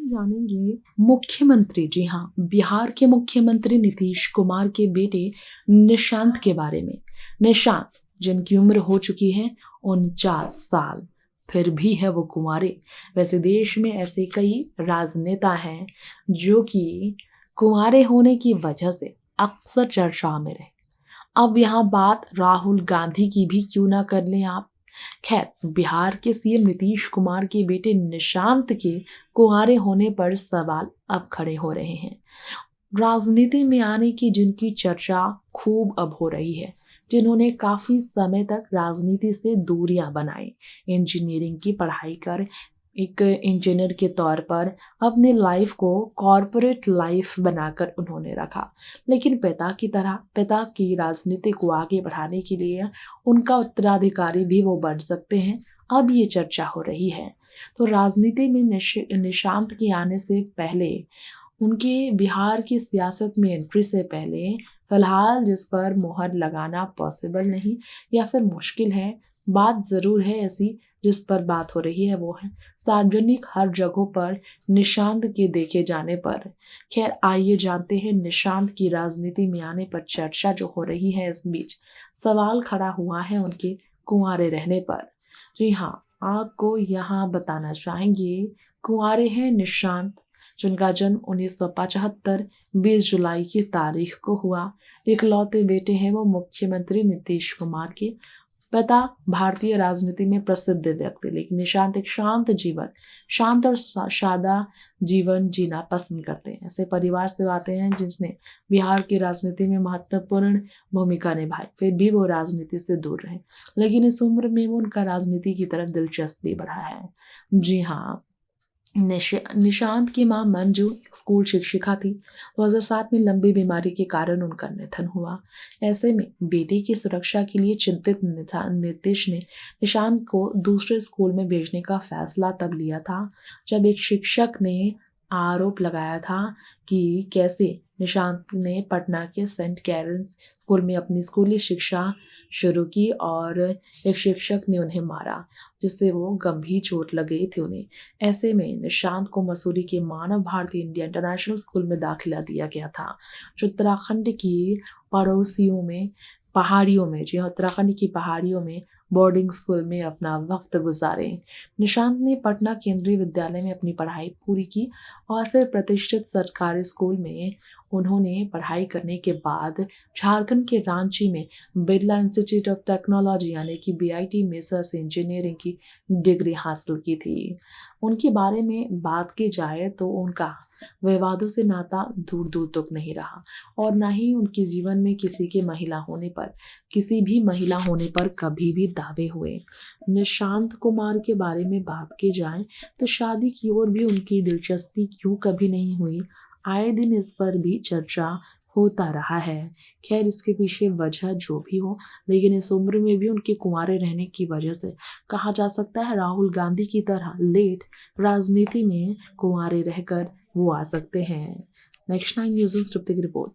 जानेंगे मुख्यमंत्री, जी हाँ, बिहार के मुख्यमंत्री नीतीश कुमार के बेटे निशांत के बारे में। निशांत, जिनकी उम्र हो चुकी है 49 साल, फिर भी है वो कुंवारे। वैसे देश में ऐसे कई राजनेता हैं जो कि कुंवारे होने की वजह से अक्सर चर्चा में रहे। अब यहाँ बात राहुल गांधी की भी क्यों ना कर लें आप। खैर, बिहार के सीएम नीतीश कुमार के बेटे निशांत के कुंवारे होने पर सवाल अब खड़े हो रहे हैं। राजनीति में आने की जिनकी चर्चा खूब अब हो रही है, जिन्होंने काफी समय तक राजनीति से दूरियां बनाई, इंजीनियरिंग की पढ़ाई कर एक इंजीनियर के तौर पर अपने लाइफ को कॉरपोरेट लाइफ बनाकर उन्होंने रखा। लेकिन पिता की तरह पिता की राजनीति को आगे बढ़ाने के लिए उनका उत्तराधिकारी भी वो बन सकते हैं, अब ये चर्चा हो रही है। तो राजनीति में निशांत के आने से पहले, उनके बिहार की सियासत में एंट्री से पहले, फिलहाल जिस पर मुहर लगाना पॉसिबल नहीं या फिर मुश्किल है, बात ज़रूर है ऐसी जिस पर बात हो रही है, वो है सार्वजनिक हर जगहों पर निशांत के देखे जाने पर। खैर, आइए जानते हैं निशांत की राजनीति में आने पर चर्चा जो हो रही है। इस बीच सवाल खड़ा हुआ है उनके कुंवारे रहने पर। जी हाँ, आपको यहाँ बताना चाहेंगे, कुंवारे हैं निशांत, जिनका जन्म 1975 20 जुलाई की तारीख को हुआ। इकलौते बेटे हैं वो मुख्यमंत्री नीतीश कुमार के। पिता भारतीय राजनीति में प्रसिद्ध व्यक्ति, लेकिन निशांत एक शांत और सादा जीवन जीना पसंद करते हैं। ऐसे परिवार से आते हैं जिसने बिहार की राजनीति में महत्वपूर्ण भूमिका निभाई, फिर भी वो राजनीति से दूर रहे। लेकिन इस उम्र में वो उनका राजनीति की तरफ दिलचस्पी बढ़ा है। जी हाँ, निशांत की मां मंजू एक स्कूल शिक्षिका थी। 2007 में लंबी बीमारी के कारण उनका निधन हुआ। ऐसे में बेटे की सुरक्षा के लिए चिंतित नीतीश ने निशांत को दूसरे स्कूल में भेजने का फैसला तब लिया था, जब एक शिक्षक ने आरोप लगाया था कि कैसे निशांत ने पटना के सेंट कैरन्स स्कूल में अपनी स्कूली शिक्षा शुरू की और एक शिक्षक ने उन्हें मारा, जिससे वो गंभीर चोट लग गई थी उन्हें। ऐसे में निशांत को मसूरी के मानव भारती इंडिया इंटरनेशनल स्कूल में दाखिला दिया गया था, जो उत्तराखंड की पड़ोसियों में पहाड़ियों में जी हाँ, उत्तराखंड की पहाड़ियों में बोर्डिंग स्कूल में अपना वक्त गुजारे। निशांत ने पटना केंद्रीय विद्यालय में अपनी पढ़ाई पूरी की और फिर प्रतिष्ठित सरकारी स्कूल में उन्होंने पढ़ाई करने के बाद झारखंड के रांची में बिरला इंस्टीट्यूट ऑफ टेक्नोलॉजी यानी कि बीआईटी में से इंजीनियरिंग की डिग्री हासिल की थी। उनके बारे में बात की जाए तो उनका विवादों से नाता दूर दूर तक नहीं रहा और ना ही उनके जीवन में किसी भी महिला होने पर कभी भी दावे हुए। निशांत कुमार के बारे में बात की जाए तो शादी की ओर भी उनकी दिलचस्पी क्यों कभी नहीं हुई, आए दिन इस पर भी चर्चा होता रहा है। खैर, इसके पीछे वजह जो भी हो, लेकिन इस उम्र में भी उनके कुंवारे रहने की वजह से कहा जा सकता है राहुल गांधी की तरह लेट राजनीति में कुंवारे रहकर वो आ सकते हैं। नेक्स्ट 9 न्यूज़ की रिपोर्ट।